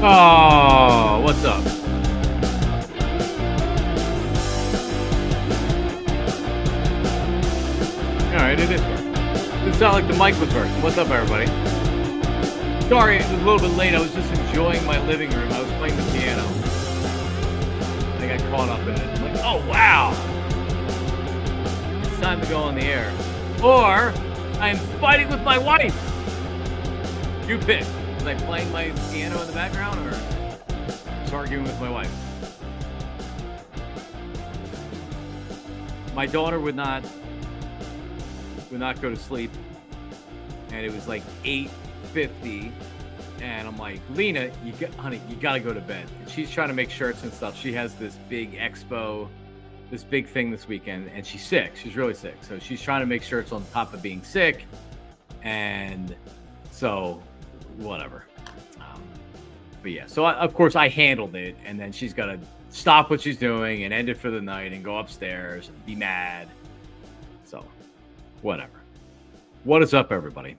Oh, what's up? All right, it is working. It sounded like the mic was working. What's up, everybody? Sorry, it was a little bit late. I was just enjoying my living room. I was playing the piano. I got caught up in it. I'm like, oh, wow. It's time to go on the air. Or I'm fighting with my wife. You pick. Was I playing my piano in the background or just arguing with my wife? My daughter would not go to sleep, and it was like 8:50, and I'm like, Lena, honey, you gotta go to bed. And she's trying to make shirts and stuff. She has this big expo, this big thing this weekend, and she's sick. She's really sick, so she's trying to make shirts on top of being sick, and so whatever. But yeah, so of course I handled it, and then she's got to stop what she's doing and end it for the night and go upstairs and be mad. So whatever. What is up, everybody?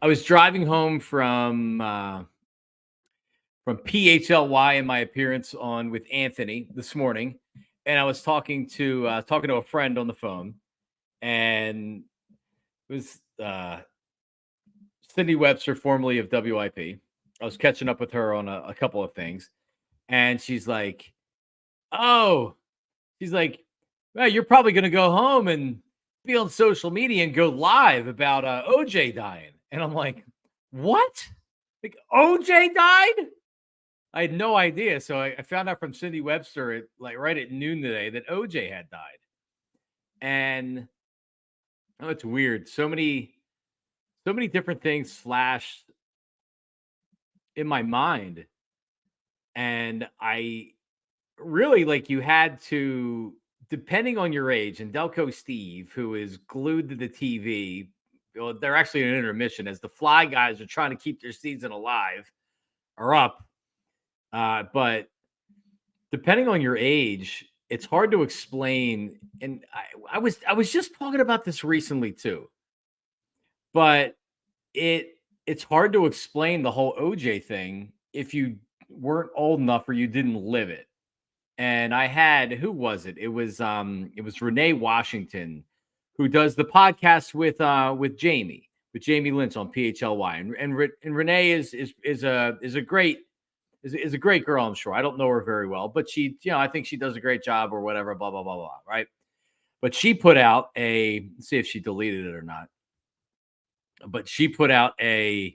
I was driving home from PHLY in my appearance on with Anthony this morning, and I was talking to a friend on the phone, and it was Cindy Webster, formerly of WIP. I was catching up with her on a couple of things, and she's like, "Oh," she's like, "Well, you're probably going to go home and be on social media and go live about OJ dying." And I'm like, "What? Like OJ died?" I had no idea. So I found out from Cindy Webster at like right at noon today that OJ had died, and oh, it's weird. So many different things flashed in my mind, and I really like you had to, depending on your age, and Delco Steve, who is glued to the TV, well, they're actually in an intermission as the Fly guys are trying to keep their season alive or up. But depending on your age, it's hard to explain. And I was just talking about this recently too, but it's hard to explain the whole OJ thing if you weren't old enough or you didn't live it. And I had, who was it? It was Renee Washington, who does the podcast with Jamie Lynch on PHLY, and Renee is a great girl. I'm sure I don't know her very well, but she, I think she does a great job or whatever. Blah blah blah blah. Right? But she put out let's see if she deleted it or not. But she put out and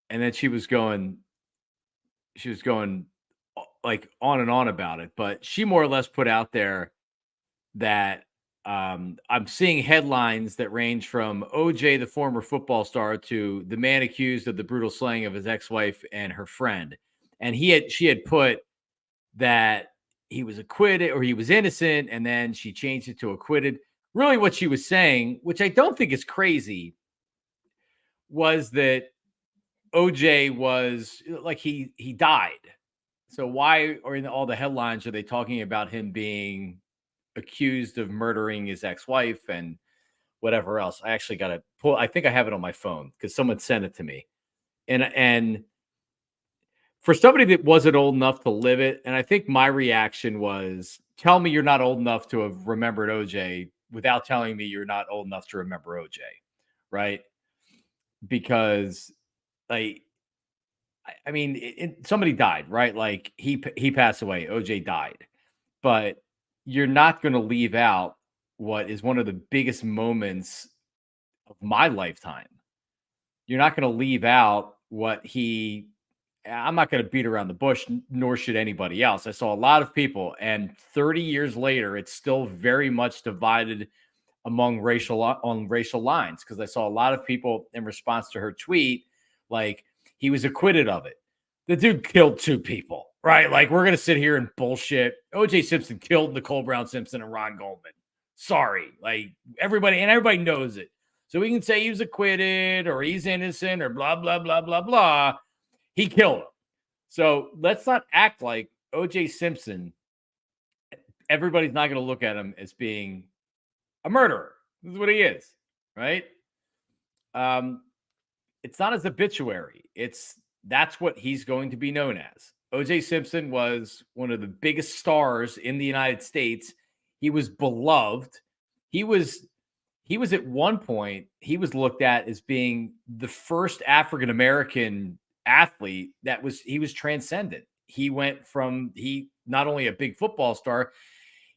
then she was going like on and on about it, but she more or less put out there that I'm seeing headlines that range from OJ, the former football star, to the man accused of the brutal slaying of his ex-wife and her friend. And she had put that he was acquitted or he was innocent, and then she changed it to acquitted. Really, what she was saying, which I don't think is crazy, was that OJ was like he died. So why, or in all the headlines, are they talking about him being accused of murdering his ex-wife and whatever else? I actually got to pull. I think I have it on my phone because someone sent it to me. And for somebody that wasn't old enough to live it, and I think my reaction was, tell me you're not old enough to have remembered OJ without telling me you're not old enough to remember OJ, right? Because like, I mean, somebody died, right? Like he passed away. OJ died, but you're not going to leave out what is one of the biggest moments of my lifetime. You're not going to leave out what he. I'm not going to beat around the bush, nor should anybody else. I saw a lot of people, and 30 years later, it's still very much divided among racial lines, because I saw a lot of people in response to her tweet like he was acquitted of it. The dude killed two people, right? Like we're gonna sit here and bullshit. OJ Simpson killed Nicole Brown Simpson and Ron Goldman. Sorry, like everybody knows it. So we can say he was acquitted or he's innocent or blah blah blah blah blah. He killed him. So let's not act like OJ Simpson. Everybody's not going to look at him as being a murderer. This is what he is, right? it's not his obituary. That's what he's going to be known as. OJ Simpson was one of the biggest stars in the United States. He was beloved. He was at one point, he was looked at as being the first African American athlete he was transcendent. He went from he not only a big football star,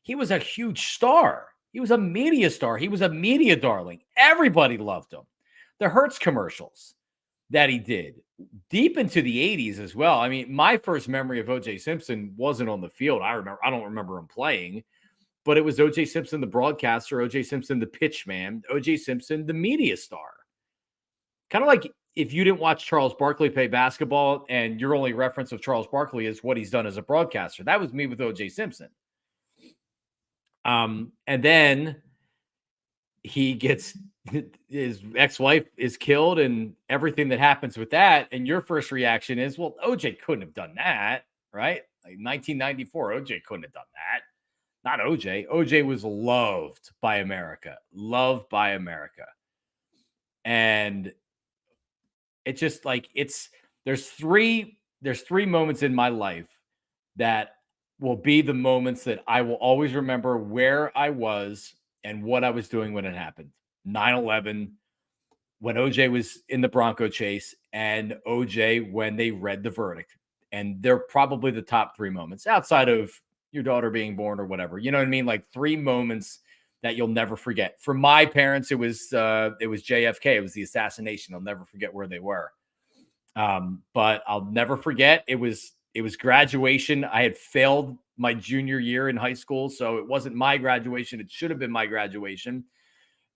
he was a huge star. He was a media star. He was a media darling. Everybody loved him. The Hertz commercials that he did deep into the 80s as well. I mean, my first memory of OJ Simpson wasn't on the field. I don't remember him playing, but it was OJ Simpson, the broadcaster, OJ Simpson, the pitch man, OJ Simpson, the media star. Kind of like if you didn't watch Charles Barkley play basketball and your only reference of Charles Barkley is what he's done as a broadcaster. That was me with OJ Simpson. And then he gets his ex-wife is killed and everything that happens with that. And your first reaction is, well, OJ couldn't have done that, right? Like 1994, OJ couldn't have done that. Not OJ. OJ was loved by America. And it's just like there's three moments in my life that will be the moments that I will always remember where I was and what I was doing when it happened. 9/11, when OJ was in the Bronco chase, and OJ when they read the verdict. And they're probably the top three moments outside of your daughter being born or whatever. You know what I mean? Like three moments that you'll never forget. For my parents, it was JFK. It was the assassination. I'll never forget where they were. But I'll never forget. It was graduation. I had failed my junior year in high school, so it wasn't my graduation. It should have been my graduation.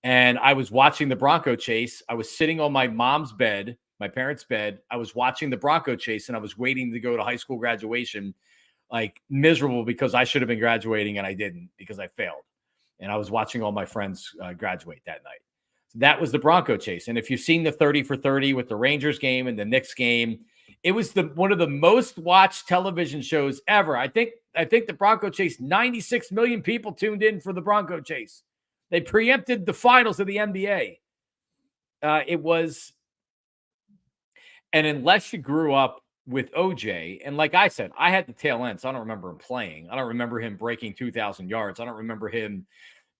And I was watching the Bronco chase. I was sitting on my mom's bed, my parents' bed. I was watching the Bronco chase, and I was waiting to go to high school graduation, like miserable because I should have been graduating and I didn't because I failed. And I was watching all my friends graduate that night. So that was the Bronco chase. And if you've seen the 30 for 30 with the Rangers game and the Knicks game, it was one of the most watched television shows ever. I think the Bronco chase, 96 million people tuned in for the Bronco chase. They preempted the finals of the NBA. It was, and unless you grew up with OJ, and like I said, I had the tail end, so I don't remember him playing. I don't remember him breaking 2,000 yards. I don't remember him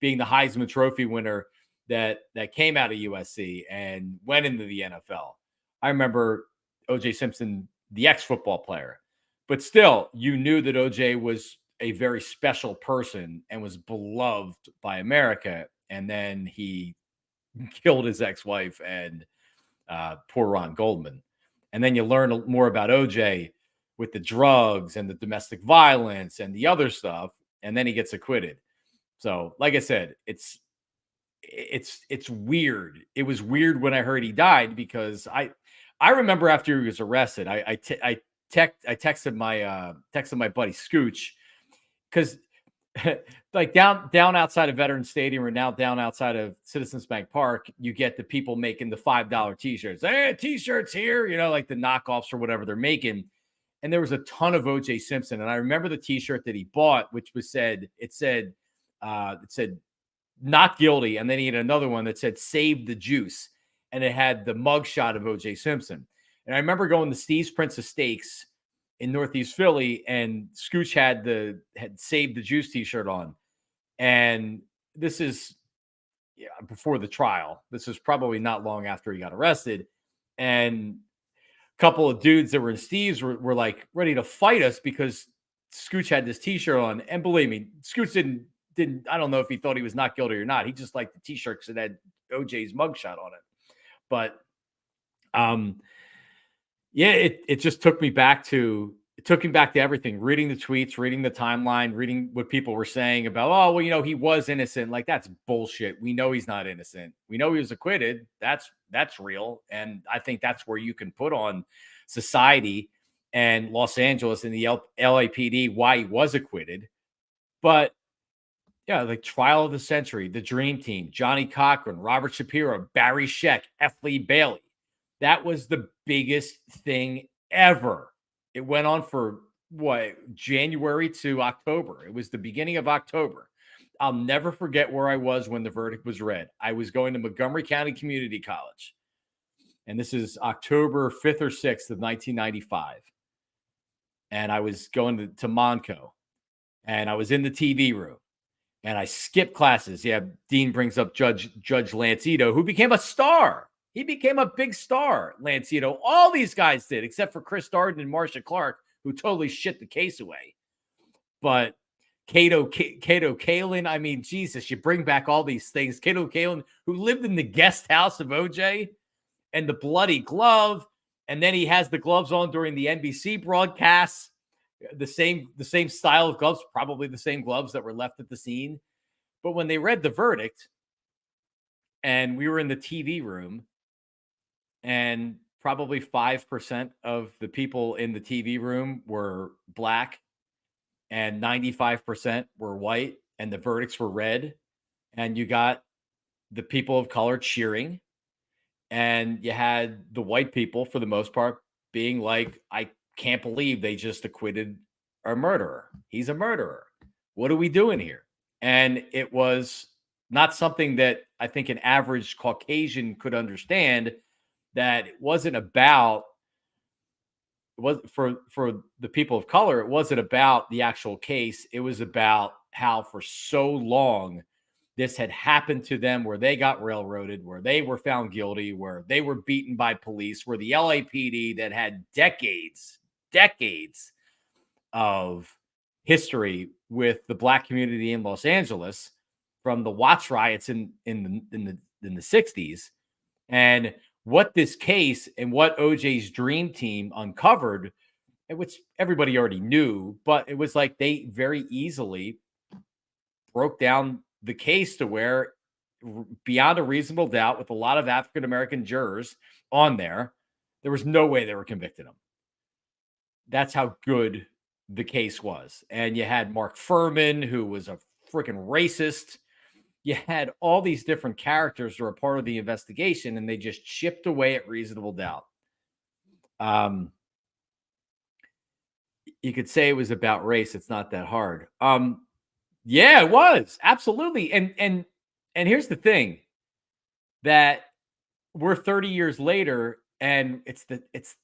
being the Heisman Trophy winner that came out of USC and went into the NFL. I remember OJ Simpson, the ex-football player, but still, you knew that OJ was a very special person and was beloved by America. And then he killed his ex-wife and poor Ron Goldman. And then you learn more about OJ with the drugs and the domestic violence and the other stuff. And then he gets acquitted. So, like I said, it's weird. It was weird when I heard he died because I remember after he was arrested, I texted my buddy Scooch because like down outside of Veterans Stadium or now down outside of Citizens Bank Park, you get the people making the $5 t-shirts. Hey, t-shirts here, like the knockoffs or whatever they're making. And there was a ton of OJ Simpson. And I remember the t-shirt that he bought, which said not guilty. And then he had another one that said save the juice. And it had the mugshot of OJ Simpson. And I remember going to Steve's Prince of Steaks in Northeast Philly, and Scooch had saved the juice t-shirt on. And this is before the trial. This was probably not long after he got arrested. And a couple of dudes that were in Steve's were like ready to fight us because Scooch had this t-shirt on. And believe me, Scooch didn't, I don't know if he thought he was not guilty or not. He just liked the t-shirt because it had OJ's mugshot on it. But it just took me back to everything, reading the tweets, reading the timeline, reading what people were saying about, oh, well, he was innocent. Like, that's bullshit. We know he's not innocent. We know he was acquitted. That's real. And I think that's where you can put on society and Los Angeles and the LAPD why he was acquitted. But yeah, like trial of the century, the dream team, Johnny Cochran, Robert Shapiro, Barry Scheck, F. Lee Bailey. That was the biggest thing ever. It went on for January to October. It was the beginning of October. I'll never forget where I was when the verdict was read. I was going to Montgomery County Community College. and this is October 5th or 6th of 1995. And I was going to Monco, and I was in the TV room, and I skipped classes. Yeah, Dean brings up Judge Lancito, who became a star. He became a big star, Lancito. All these guys did, except for Chris Darden and Marcia Clark, who totally shit the case away. But Cato Kalin, I mean, Jesus, you bring back all these things. Cato Kalin, who lived in the guest house of OJ, and the bloody glove, and then he has the gloves on during the NBC broadcasts, the same style of gloves, probably the same gloves that were left at the scene. But when they read the verdict, and we were in the TV room, and probably 5% of the people in the TV room were black, and 95% were white, and the verdicts were red, and you got the people of color cheering, and you had the white people, for the most part, being like, I can't believe they just acquitted a murderer. He's a murderer. What are we doing here? And it was not something that I think an average Caucasian could understand, that it wasn't about, it was for the people of color, it wasn't about the actual case. It was about how for so long this had happened to them, where they got railroaded, where they were found guilty, where they were beaten by police, where the LAPD that had decades of history with the black community in Los Angeles from the Watts riots in the 60s, and what this case and what OJ's dream team uncovered, which everybody already knew, but it was like they very easily broke down the case to where, beyond a reasonable doubt, with a lot of African American jurors on there was no way they were convicting him. That's how good the case was. And you had Mark Furman, who was a freaking racist. You had all these different characters who were a part of the investigation, and they just chipped away at reasonable doubt. You could say it was about race. It's not that hard. Yeah, it was. Absolutely. And here's the thing, that we're 30 years later, and it's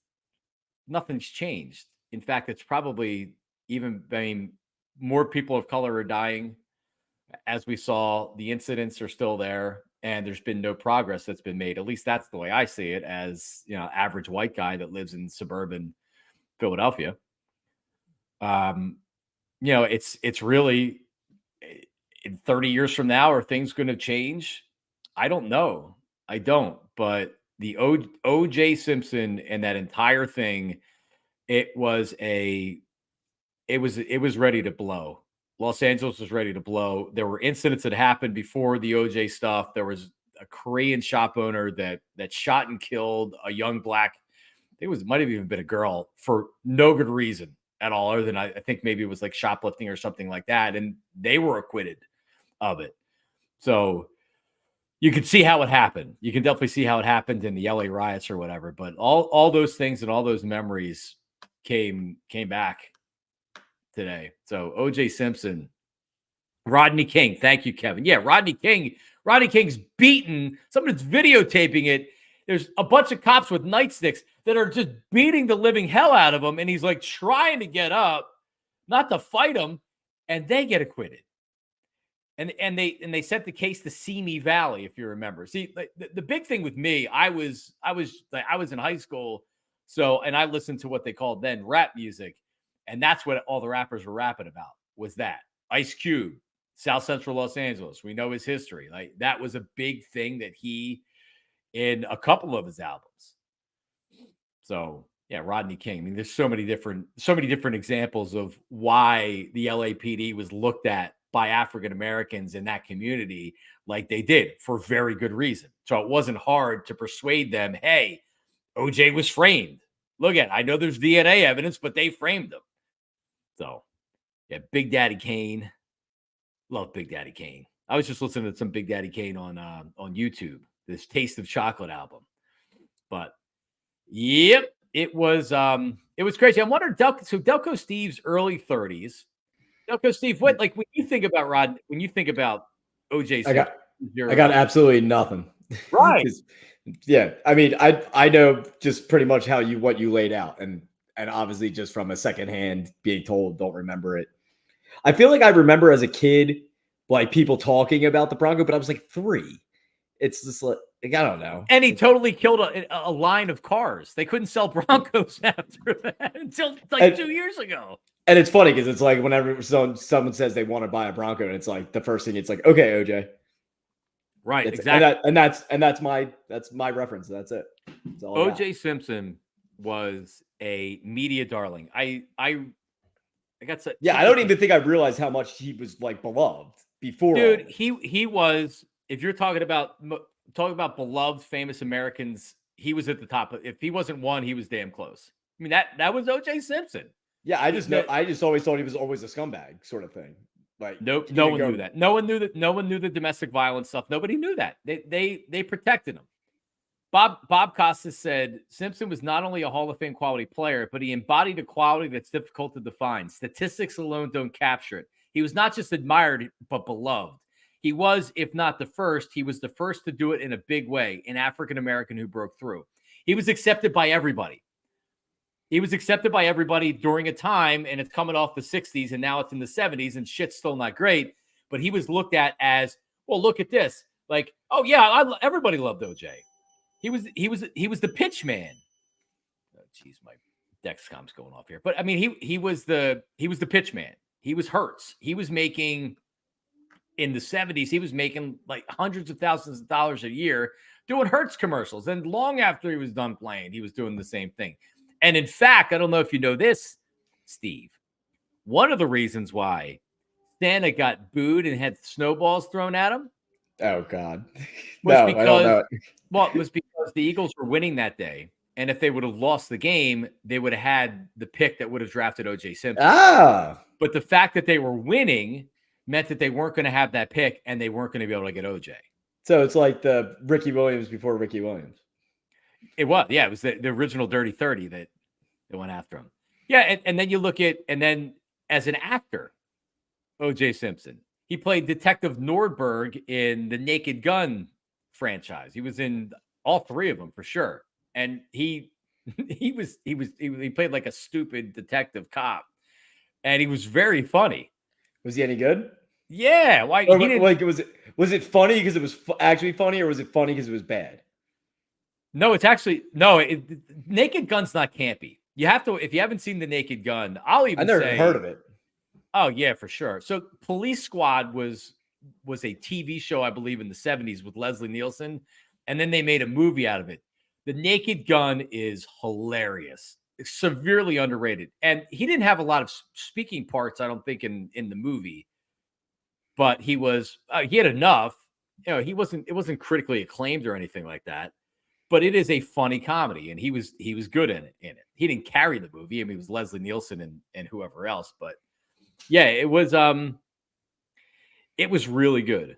nothing's changed. In fact, it's probably even, I mean, more people of color are dying. As we saw, the incidents are still there, and there's been no progress that's been made. At least that's the way I see it, as, you know, average white guy that lives in suburban Philadelphia. You know, it's really, in 30 years from now, are things going to change? I don't know. I don't. But the OJ Simpson and that entire thing, it was ready to blow. Los Angeles was ready to blow. There were incidents that happened before the OJ stuff. There was a Korean shop owner that shot and killed a young black, might have even been a girl, for no good reason at all, other than I think maybe it was like shoplifting or something like that, and they were acquitted of it. So you can see how it happened. You can definitely see how it happened in the LA riots or whatever. But all those things and all those memories came back today. So OJ Simpson, Rodney King. Thank you, Kevin. Yeah, Rodney King's beaten. Someone's videotaping it. There's a bunch of cops with nightsticks that are just beating the living hell out of him, and he's like trying to get up, not to fight him, and they get acquitted. And they sent the case to Simi Valley, if you remember. See, like, the big thing with me, I was in high school, so, and I listened to what they called then rap music, and that's what all the rappers were rapping about, was that Ice Cube, South Central Los Angeles. We know his history. Like, that was a big thing that he, in a couple of his albums. So yeah, Rodney King. I mean, there's so many different examples of why the LAPD was looked at by African Americans in that community like they did, for very good reason. So it wasn't hard to persuade them, hey, OJ was framed. Look at it. I know there's DNA evidence, but they framed him. So yeah, Big Daddy Kane. Love Big Daddy Kane. I was just listening to some Big Daddy Kane on YouTube, this Taste of Chocolate album. But yep, it was crazy. I'm wondering, Delco Steve's early 30s. Delco Steve, what, like, when you think about OJ, I got absolutely nothing. Right. Yeah, I mean, I know just pretty much what you laid out, and obviously just from a secondhand being told, don't remember it. I feel like I remember as a kid, like people talking about the Bronco, but I was like 3. It's just like I don't know. And he totally killed a line of cars. They couldn't sell Broncos after that until like 2 years ago. And it's funny because it's like whenever someone says they want to buy a Bronco, and it's like the first thing it's like, okay, OJ, right? Exactly. And that's my reference. That's it. That's all OJ Simpson was a media darling. I got to, yeah. I don't even think I realized how much he was like beloved before. Dude, he was. If you're talking about beloved famous Americans, he was at the top. If he wasn't one, he was damn close. I mean that was OJ Simpson. Yeah, I just always thought he was always a scumbag sort of thing. Like nope, no one knew that. No one knew that. No one knew the domestic violence stuff. Nobody knew that. They protected him. Bob Costas said Simpson was not only a Hall of Fame quality player, but he embodied a quality that's difficult to define. Statistics alone don't capture it. He was not just admired, but beloved. He was, if not the first, he was the first to do it in a big way, an African-American who broke through. He was accepted by everybody. He was accepted by everybody during a time, and it's coming off the 60s, and now it's in the 70s, and shit's still not great. But he was looked at as, well, look at this. Like, oh, yeah, everybody loved OJ. He was the pitch man. Oh, geez, my Dexcom's going off here. But I mean, he was the pitch man. He was Hertz. He was making in the 70s, he was making like hundreds of thousands of dollars a year doing Hertz commercials. And long after he was done playing, he was doing the same thing. And in fact, I don't know if you know this, Steve. One of the reasons why Santa got booed and had snowballs thrown at him. Oh God. Was because, I don't know. Well, it was because the Eagles were winning that day. And if they would have lost the game, they would have had the pick that would have drafted OJ Simpson. But the fact that they were winning meant that they weren't going to have that pick and they weren't going to be able to get OJ. So it's like the Ricky Williams before Ricky Williams. It was. Yeah, it was the original Dirty 30 that went after him. Yeah, and then you look at, and then as an actor, OJ Simpson, he played Detective Nordberg in the Naked Gun franchise. He was in all 3 of them for sure. And he played like a stupid detective cop. And he was very funny. Was he any good? Yeah. Why? Like, was it funny because it was actually funny, or was it funny because it was bad? No, it's actually no. Naked Gun's not campy. You have to, if you haven't seen the Naked Gun, I never heard of it. Oh yeah, for sure. So Police Squad was a TV show, I believe, in the 70s with Leslie Nielsen, and then they made a movie out of it. The Naked Gun is hilarious. It's severely underrated. And he didn't have a lot of speaking parts, I don't think, in the movie. But he had enough. You know, it wasn't critically acclaimed or anything like that. But it is a funny comedy, and he was good in it. He didn't carry the movie. I mean, it was Leslie Nielsen and whoever else. But yeah, it was really good.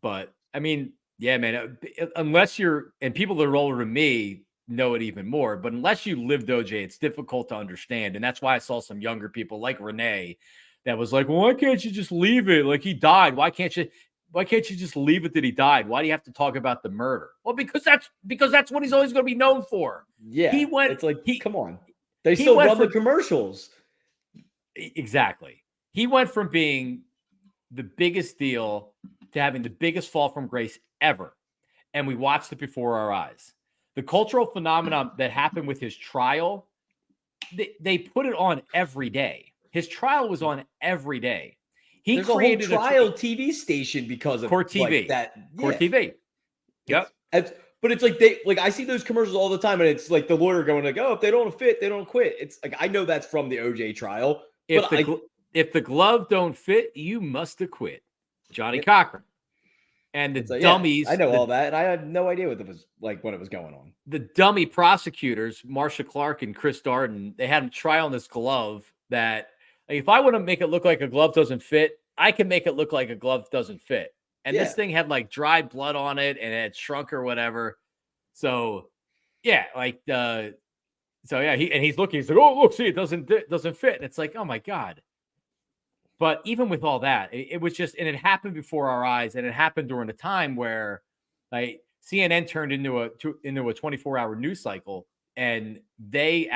But I mean, yeah, man, unless you're, and people that are older than me know it even more, but unless you lived OJ, it's difficult to understand. And that's why I saw some younger people like Renee that was like, well, why can't you just leave it? Like, he died. Why can't you just leave it that he died? Why do you have to talk about the murder? Well, because that's what he's always going to be known for. Yeah. It's like, come on. They still run the commercials. Exactly. He went from being the biggest deal to having the biggest fall from grace ever. And we watched it before our eyes. The cultural phenomenon that happened with his trial, they put it on every day. His trial was on every day. There's created a whole trial TV station because of Court TV. Like that. Yeah. Court TV. Yep. But it's like I see those commercials all the time, and it's like the lawyer going like, "Oh, if they don't fit, they don't quit." It's like I know that's from the OJ trial. If the glove don't fit, you must acquit. Johnny Cochran. And the dummies. I know all that, and I had no idea what it was like when it was going on. The dummy prosecutors, Marsha Clark and Chris Darden, they had him try on this glove that, like, if I want to make it look like a glove doesn't fit, I can make it look like a glove doesn't fit. And this thing had like dried blood on it, and it had shrunk or whatever. So yeah, like he's looking, he's like, oh, look, see, it doesn't fit. And it's like, oh my God. But even with all that, it was just, and it happened before our eyes, and it happened during a time where, like, CNN turned into a 24-hour news cycle, and they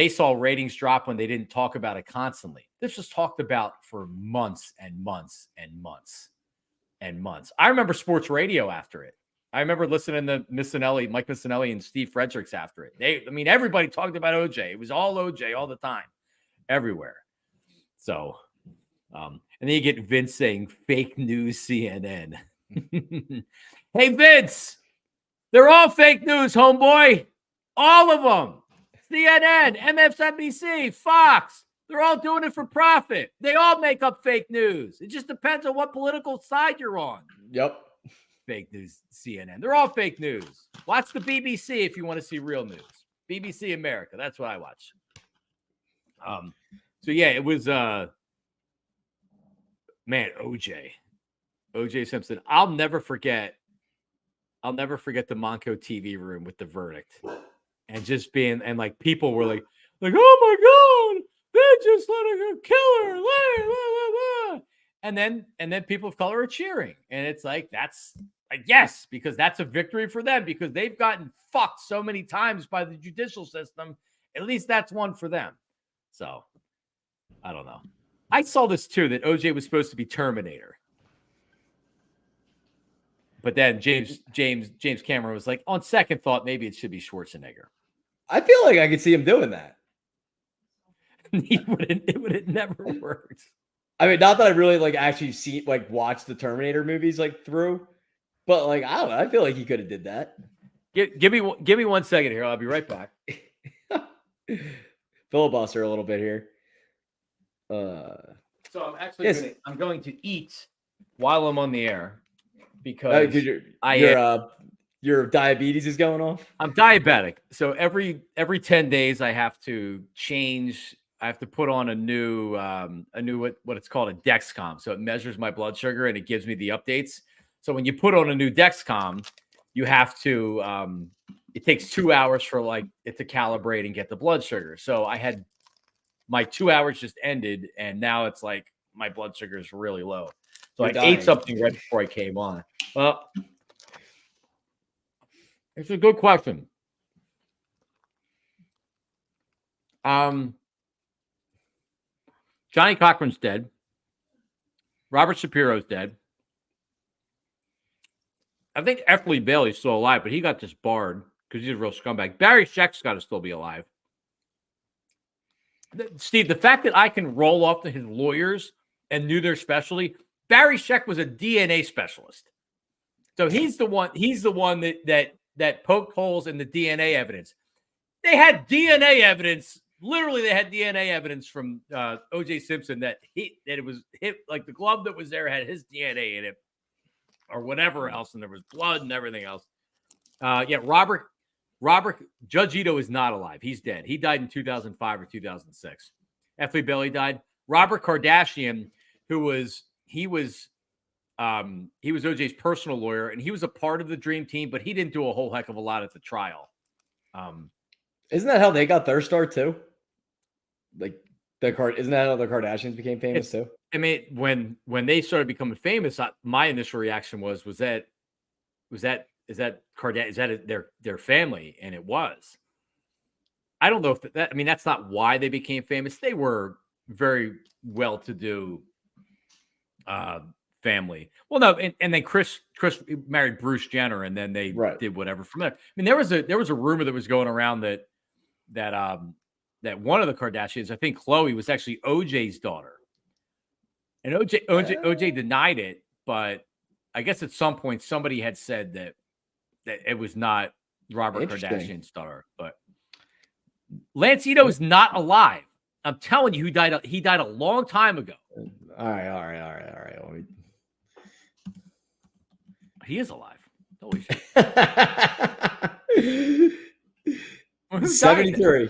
saw ratings drop when they didn't talk about it constantly. This was talked about for months and months and months and months. I remember sports radio after it. I remember listening to Mike Missinelli and Steve Fredericks after it. Everybody talked about OJ. It was all OJ all the time, everywhere. So, and then you get Vince saying fake news CNN. Hey, Vince, they're all fake news, homeboy. All of them. CNN, MSNBC, Fox. They're all doing it for profit. They all make up fake news. It just depends on what political side you're on. Yep. Fake news, CNN. They're all fake news. Watch the BBC if you want to see real news. BBC America. That's what I watch. So yeah, it was OJ Simpson. I'll never forget the Monco TV room with the verdict, and just being, and like people were like, oh my God, they just let a killer. And then people of color are cheering, and it's like, that's like, yes, because that's a victory for them, because they've gotten fucked so many times by the judicial system. At least that's one for them. So I don't know. I saw this too, that OJ was supposed to be Terminator. But then James Cameron was like, on second thought, maybe it should be Schwarzenegger. I feel like I could see him doing that. It would have never worked. I mean, not that I really actually watch the Terminator movies through, but I don't know. I feel like he could have did that. Give me 1 second here. I'll be right back. Filibuster a little bit here. So I'm actually going to eat while I'm on the air, because your diabetes is going off. I'm diabetic, so every 10 days I have to change. I have to put on a new what it's called, a Dexcom. So it measures my blood sugar and it gives me the updates. So when you put on a new Dexcom, you have to it takes 2 hours for it to calibrate and get the blood sugar. So I had my 2 hours just ended, and now it's like my blood sugar is really low. So I ate something right before I came on. Well, it's a good question. Johnny Cochran's dead. Robert Shapiro's dead. I think Effley Bailey's still alive, but he got disbarred because he's a real scumbag. Barry Scheck's got to still be alive. Steve, the fact that I can roll off to his lawyers and knew their specialty. Barry Scheck was a DNA specialist. So he's the one that poked holes in the DNA evidence. They had DNA evidence. Literally, they had DNA evidence from OJ Simpson that it was hit, like the glove that was there had his DNA in it, or whatever else, and there was blood and everything else. Robert Judge Ito is not alive. He's dead. He died in 2005 or 2006. Effley Bailey died. Robert Kardashian, he was OJ's personal lawyer, and he was a part of the Dream Team, but he didn't do a whole heck of a lot at the trial. Isn't that how they got their start too? Isn't that how the Kardashians became famous too? I mean, when they started becoming famous, my initial reaction was that their family? And it was. I don't know if that. I mean, that's not why they became famous. They were very well-to-do family. Well, no, and then Chris married Bruce Jenner, and then they did whatever from there. I mean, there was a rumor that was going around that one of the Kardashians, I think Khloe, was actually OJ's daughter, and OJ denied it. But I guess at some point somebody had said that it was not Robert Kardashian's daughter. But Lance Ito is not alive. I'm telling you, he died a long time ago. All right. He is alive. Holy shit. 73.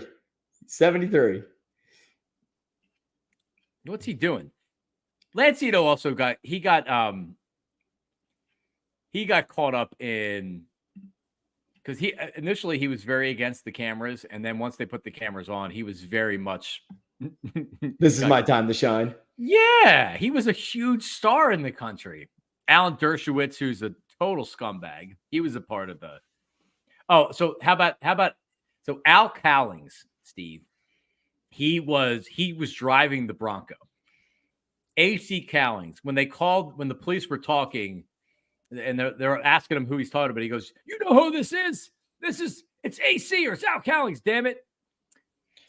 What's he doing? Lance Ito also got caught up in, because initially he was very against the cameras, and then once they put the cameras on, he was very much this is my time to shine. Yeah, he was a huge star in the country. Alan Dershowitz, who's a total scumbag. He was a part of the. Oh, so how about so Al Cowlings, Steve? He was driving the Bronco. AC Cowlings, when the police were talking, and they're asking him who he's talking about, he goes, "You know who this is? It's AC or it's Al Cowlings, damn it."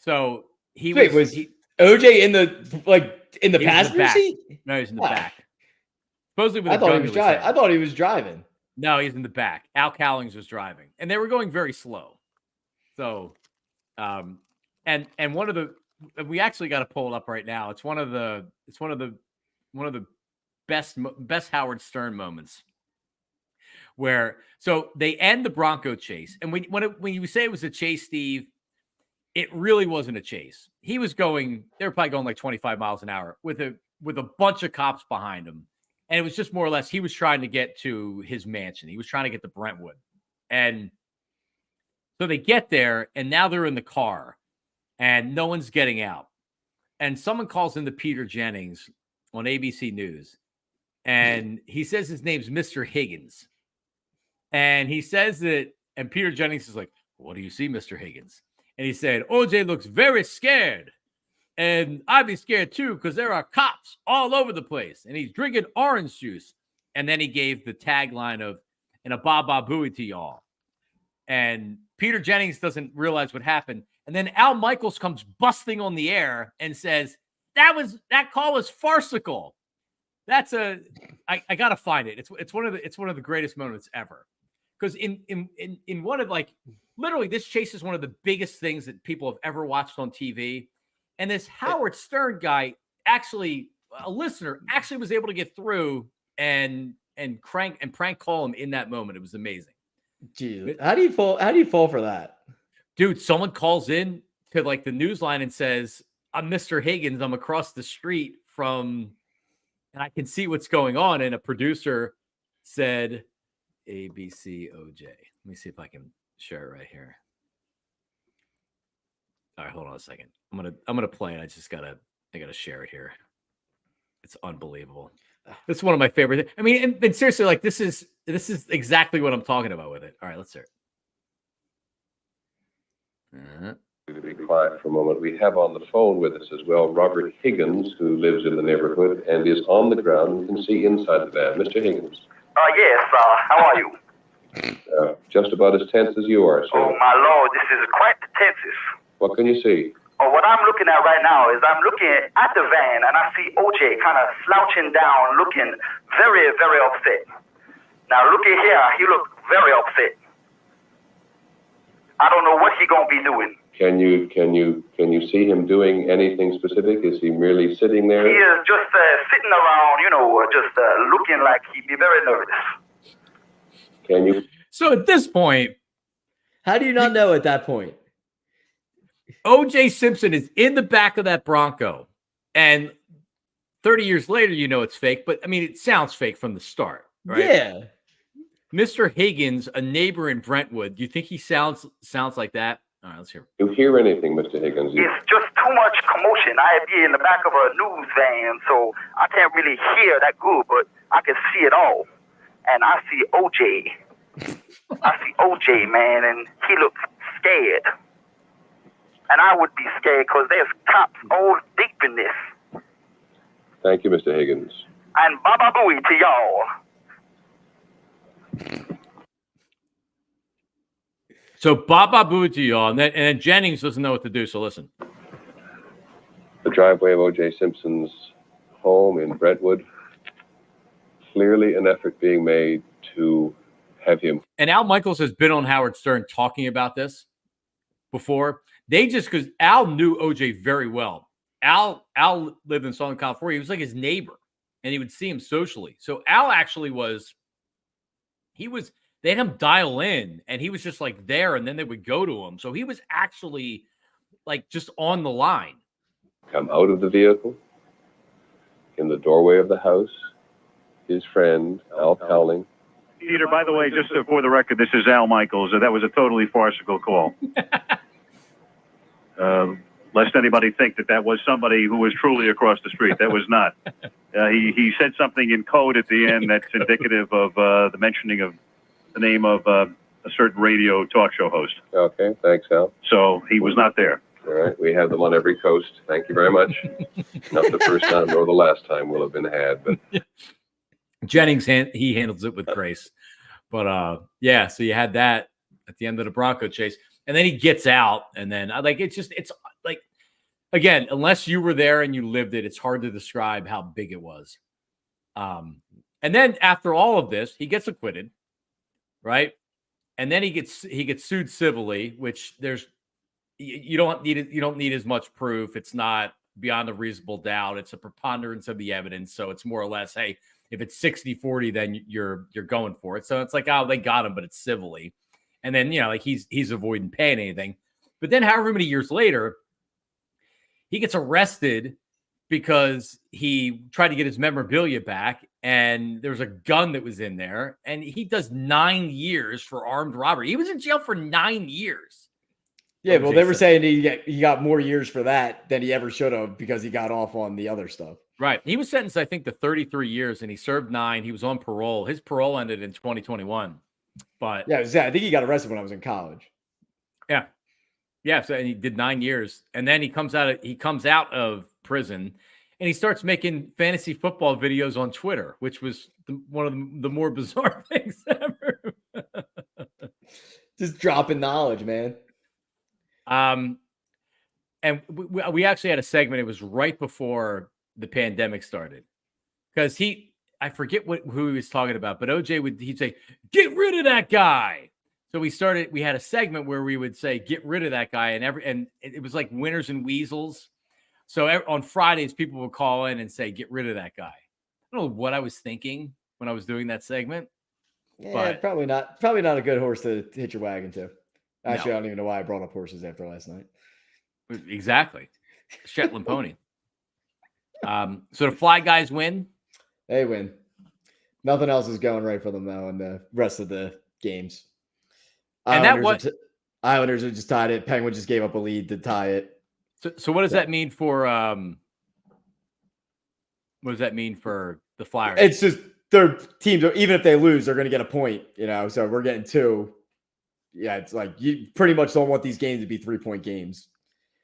So was OJ in the passenger seat? No, he's in the back. Supposedly with I a thought gun he was to his head. I thought he was driving. No, he's in the back. Al Cowlings was driving, and they were going very slow. So, and one of the we actually got to pull it up right now. It's one of the best Howard Stern moments where so they end the Bronco chase, and when you say it was a chase, Steve, it really wasn't a chase. They were probably going like 25 miles an hour with a bunch of cops behind him. And it was just more or less, he was trying to get to his mansion. He was trying to get to Brentwood. And so they get there, and now they're in the car, and no one's getting out. And someone calls into Peter Jennings on ABC News, and he says his name's Mr. Higgins. And he says that, and Peter Jennings is like, "What do you see, Mr. Higgins?" And he said, "OJ looks very scared. And I'd be scared too, because there are cops all over the place. And he's drinking orange juice." And then he gave the tagline of, "And a Baba Booey to y'all." And Peter Jennings doesn't realize what happened. And then Al Michaels comes busting on the air and says, that call was farcical. That's I gotta find it. It's one of the greatest moments ever. Because in one of literally this chase is one of the biggest things that people have ever watched on TV. And this Howard Stern guy, actually, a listener, actually was able to get through and prank call him in that moment. It was amazing. Jeez, how do you fall for that? Dude, someone calls in to the news line and says, "I'm Mr. Higgins. I'm across the street from, and I can see what's going on." And a producer said, "ABC OJ." Let me see if I can share it right here. All right, hold on a second. I'm gonna play it. I gotta share it here. It's unbelievable. It's one of my favorite. I mean, and seriously, this is exactly what I'm talking about with it. All right, let's hear it. To be quiet for a moment. We have on the phone with us as well Robert Higgins, who lives in the neighborhood and is on the ground. You can see inside the van. Mr. Higgins. Yes, how are you? Just about as tense as you are, sir. Oh, my Lord, this is quite the tensest. What can you see? Oh, what I'm looking at right now is I'm looking at the van, and I see OJ kind of slouching down, looking very, very upset. Now, look at here. He looks very upset. I don't know what he's going to be doing. Can you see him doing anything specific? Is he merely sitting there? He is just sitting around, just looking like he'd be very nervous. Can you? So at this point, how do you not know at that point? OJ Simpson is in the back of that Bronco, and 30 years later, it's fake. But I mean, it sounds fake from the start, right? Yeah. Mr. Higgins, a neighbor in Brentwood. Do you think he sounds like that? All right, let's hear. Do you hear anything, Mr. Higgins? It's just too much commotion. I be in the back of a news van, so I can't really hear that good, but I can see it all. And I see OJ. I see OJ, man, and he looks scared. And I would be scared because there's cops all deep in this. Thank you, Mr. Higgins. And Baba Booey to y'all. So Baba Booey to y'all, and then Jennings doesn't know what to do, so listen. The driveway of OJ Simpson's home in Brentwood. Clearly an effort being made to have him. And Al Michaels has been on Howard Stern talking about this before. Because Al knew OJ very well. Al lived in Southern California. He was like his neighbor, and he would see him socially. So Al actually they had him dial in, and he was just there, and then they would go to him. So he was actually just on the line. Come out of the vehicle. In the doorway of the house, his friend, Al Cowling. Peter, by the way, just for the record, this is Al Michaels. That was a totally farcical call. lest anybody think that was somebody who was truly across the street. That was not. He said something in code at the end that's indicative of the mentioning of the name of a certain radio talk show host. Okay, thanks, Al. So he was not there. All right, we have them on every coast. Thank you very much. Not the first time nor the last time will have been had, but Jennings, he handles it with grace. But yeah, so you had that at the end of the Bronco chase, and then he gets out, and then it's like, again, unless you were there and you lived it, it's hard to describe how big it was. And then after all of this, he gets acquitted, right? And then he gets sued civilly, which you don't need as much proof. It's not beyond a reasonable doubt. It's a preponderance of the evidence. So it's more or less, hey, if it's 60-40, then you're going for it. So it's like, oh, they got him, but it's civilly. And then, like he's avoiding paying anything. But then however many years later, he gets arrested because he tried to get his memorabilia back, and there was a gun that was in there, and he does 9 years for armed robbery. He was in jail for 9 years. Yeah, well, they were saying he got more years for that than he ever should have because he got off on the other stuff. Right. He was sentenced, I think, to 33 years, and he served 9. He was on parole. His parole ended in 2021. But yeah, I think he got arrested when I was in college. Yeah. Yeah. So, and he did 9 years, and then he comes out of prison, and he starts making fantasy football videos on Twitter, which was one of the more bizarre things ever. Just dropping knowledge, man. And we actually had a segment. It was right before the pandemic started, because I forget who he was talking about, but OJ he'd say, "Get rid of that guy." So we had a segment where we would say, "Get rid of that guy," and it was like winners and weasels. So on Fridays, people would call in and say, "Get rid of that guy." I don't know what I was thinking when I was doing that segment. Yeah, but probably not a good horse to hit your wagon to. Actually, No. I don't even know why I brought up horses after last night. Exactly. Shetland pony. So the Fly Guys win. They win. Nothing else is going right for them now in the rest of the games. And Islanders are just tied it. Penguins just gave up a lead to tie it. So what does that mean for the Flyers? It's just their teams, even if they lose, they're going to get a point, so we're getting 2. Yeah, it's like you pretty much don't want these games to be 3-point games.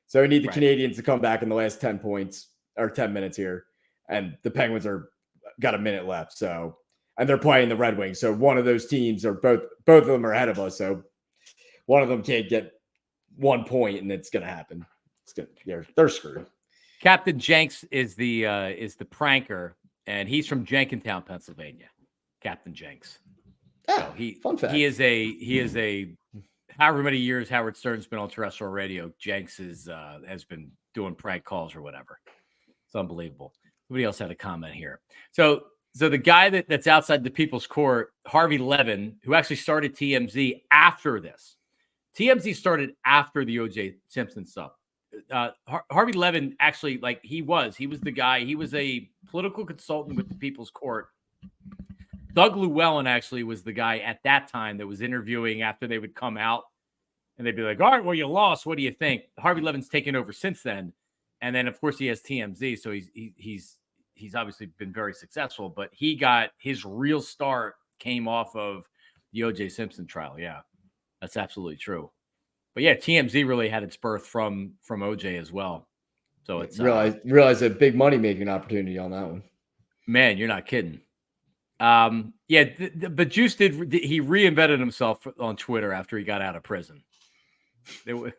So we need the Canadians to come back in the last 10 points or 10 minutes here. And the Penguins got a minute left. So, and they're playing the Red Wings. So one of those teams both of them are ahead of us. So one of them can't get 1 point, and it's going to happen. They're screwed. Captain Jenks is the pranker, and he's from Jenkintown, Pennsylvania. Captain Jenks. Yeah, so fun fact. He is a however many years Howard Stern's been on terrestrial radio. Jenks has been doing prank calls or whatever. It's unbelievable. Somebody else had a comment here. So the guy that's outside the People's Court, Harvey Levin, who actually started TMZ after this. TMZ started after the OJ Simpson stuff. Harvey Levin actually, he was the guy. He was a political consultant with the People's Court. Doug Llewellyn actually was the guy at that time that was interviewing after they would come out, and they'd be like, "All right, well, you lost. What do you think?" Harvey Levin's taken over since then, and then of course he has TMZ, so he's obviously been very successful. But he got his real start came off of the OJ Simpson trial. Yeah, that's absolutely true. But yeah, TMZ really had its birth from OJ as well. So it's realize a big money making opportunity on that one. Man, you're not kidding. But Juice he reinvented himself on Twitter after he got out of prison. I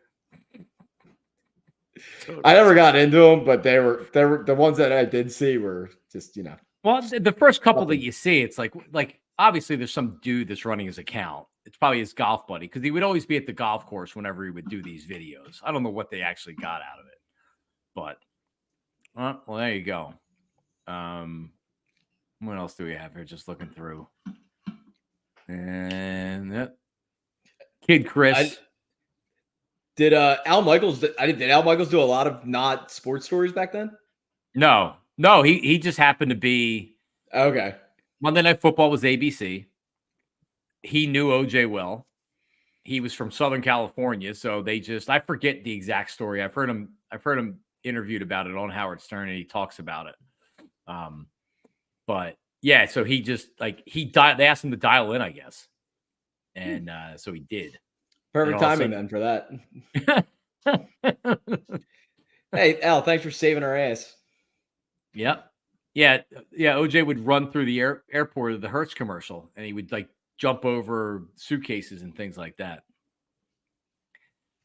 never got into them, but they were the ones that I did see were just, Well, the first couple that you see, it's like obviously there's some dude that's running his account. It's probably his golf buddy, because he would always be at the golf course whenever he would do these videos. I don't know what they actually got out of it, but well, there you go. What else do we have here? Just looking through. And Kid Chris. Did Al Michaels do a lot of not sports stories back then? No, he just happened to be okay. Monday Night Football was ABC. He knew OJ well. he was from Southern California, so I forget the exact story. I've heard him interviewed about it on Howard Stern, and he talks about it. But yeah, so he just they asked him to dial in, I guess. And so he did. Perfect timing then for that. Hey, Al, thanks for saving our ass. Yep. Yeah. OJ would run through the airport of the Hertz commercial, and he would jump over suitcases and things like that.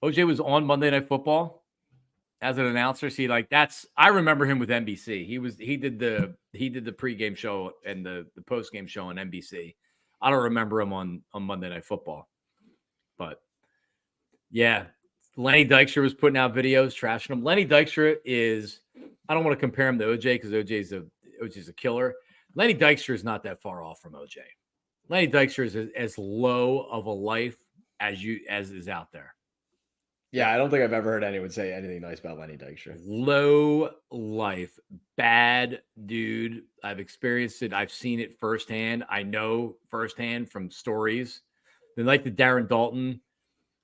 OJ was on Monday Night Football as an announcer. See, I remember him with NBC. He did the pregame show and the postgame show on NBC. I don't remember him on Monday Night Football. But yeah, Lenny Dykstra was putting out videos trashing him. Lenny Dykstra I don't want to compare him to OJ because OJ's a killer. Lenny Dykstra is not that far off from OJ. Lenny Dykstra is as low of a life as is out there. Yeah, I don't think I've ever heard anyone say anything nice about Lenny Dykstra. Low life, bad dude. I've experienced it. I've seen it firsthand. I know firsthand from stories. The night that Darren Dalton,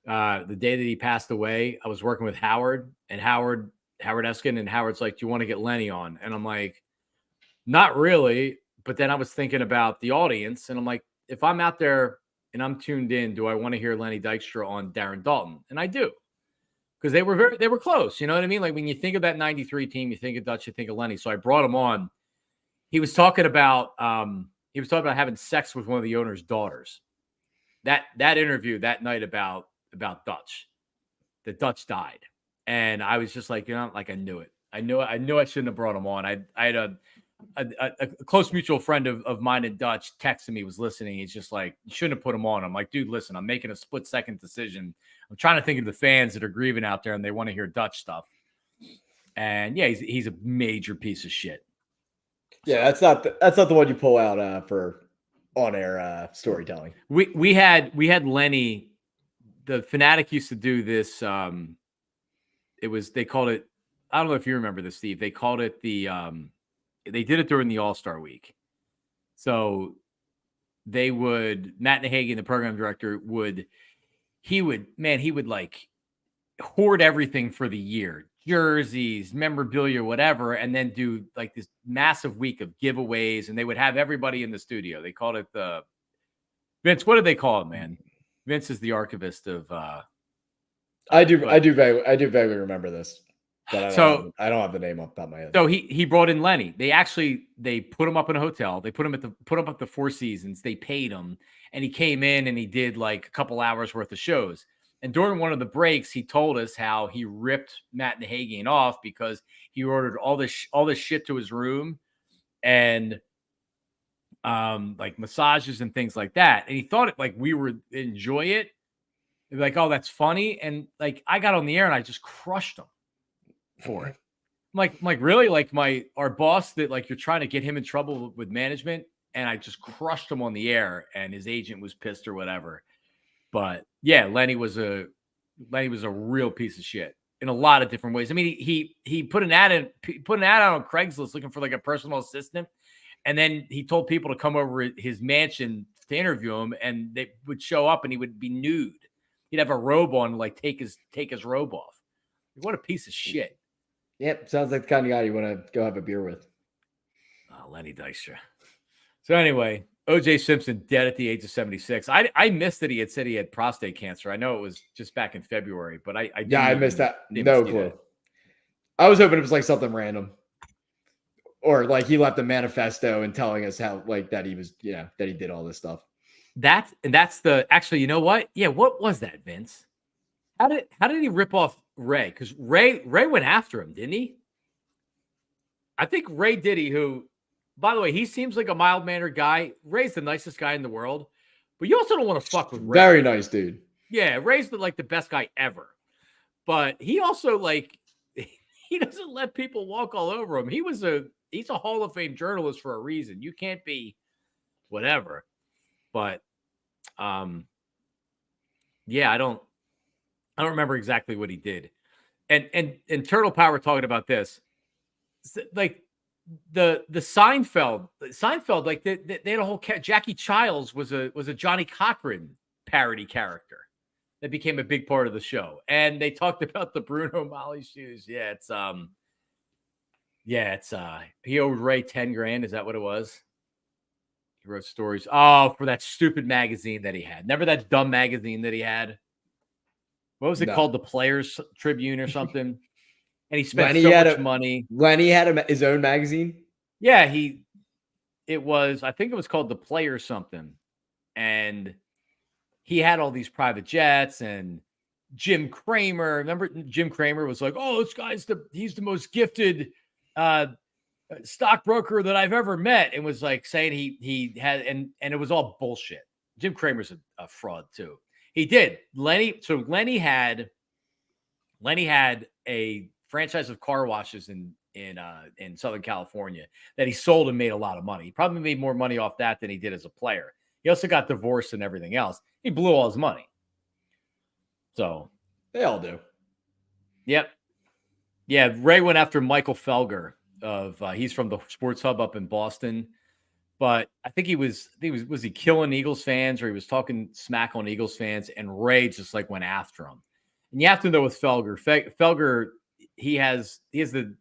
the day that he passed away, I was working with Howard Eskin, and Howard's like, "Do you want to get Lenny on?" And I'm like, "Not really." But then I was thinking about the audience, and I'm like, if I'm out there and I'm tuned in, do I want to hear Lenny Dykstra on Darren Dalton? And I do. Because they were close. You know what I mean? Like when you think of that 93 team, you think of Dutch, you think of Lenny. So I brought him on. He was talking about having sex with one of the owner's daughters. That interview that night about Dutch, that Dutch died. And I was just like, I knew it. I knew I shouldn't have brought him on. I had a close mutual friend of mine in Dutch texted me, was listening. He's just like, you shouldn't have put him on. I'm like, dude, listen, I'm making a split-second decision. I'm trying to think of the fans that are grieving out there and they want to hear Dutch stuff. And yeah, he's a major piece of shit. Yeah, that's not the one you pull out for on-air storytelling. We had Lenny. The Fanatic used to do this. They called it. I don't know if you remember this, Steve. They called it they did it during the All-Star week. So Matt Nahagian, the program director, would hoard everything for the year, jerseys, memorabilia, whatever, and then do this massive week of giveaways. And they would have everybody in the studio. They called it Vince. What did they call it, man? Vince is the archivist of. I do vaguely remember this. But I don't have the name off the top of my head. So he brought in Lenny. They put him up in a hotel. They put him up the Four Seasons. They paid him, and he came in and he did a couple hours worth of shows. And during one of the breaks, he told us how he ripped Matt Nahagian off because he ordered all this shit to his room, and massages and things like that. And he thought it we would enjoy it. Like, oh, that's funny. And I got on the air and I just crushed him for it. I'm like, really? Our boss that you're trying to get him in trouble with management, and I just crushed him on the air, and his agent was pissed or whatever. But yeah, Lenny was a real piece of shit in a lot of different ways. I mean, he put an ad out on Craigslist looking for a personal assistant, and then he told people to come over his mansion to interview him, and they would show up and he would be nude. He'd have a robe on, take his robe off. What a piece of shit. Yep, sounds like the kind of guy you want to go have a beer with. Oh, Lenny Dykstra. So anyway, OJ Simpson dead at the age of 76. I missed that he had said he had prostate cancer. I know it was just back in February, but I missed that. No clue. That. I was hoping it was something random, or he left a manifesto and telling us how that he was that he did all this stuff. That's actually, you know what? Yeah, what was that, Vince? How did he rip off Ray? Because Ray went after him, didn't he? I think Ray Diddy, who, by the way, he seems like a mild-mannered guy. Ray's the nicest guy in the world, but you also don't want to fuck with Ray. Very nice dude. Yeah, Ray's the best guy ever. But he also he doesn't let people walk all over him. He's a Hall of Fame journalist for a reason. You can't be whatever. But yeah, I don't remember exactly what he did. And Turtle Power talking about this. The Seinfeld, they had a whole Jackie Childs was a Johnny Cochran parody character. that became a big part of the show. And they talked about the Bruno Mali shoes. Yeah, it's he owed Ray 10 grand. Is that what it was? He wrote stories. Oh, for that stupid magazine that he had. Remember that dumb magazine that he had? What was it called? The Players Tribune or something? And he spent so much money. When he had his own magazine? Yeah, I think it was called The Players something. And he had all these private jets and Jim Cramer. Remember Jim Cramer was like, oh, this guy's he's the most gifted stockbroker that I've ever met, and was like saying he had, and it was all bullshit. Jim Cramer's a fraud too. He did. Lenny had a franchise of car washes in Southern California that he sold and made a lot of money. He probably made more money off that than he did as a player. He also got divorced and everything else. He blew all his money. So they all do. Yep. Yeah. Ray went after Michael Felger he's from the Sports Hub up in Boston, but I think was he killing Eagles fans, or he was talking smack on Eagles fans, and Ray just like went after him. And you have to know with Felger, he has the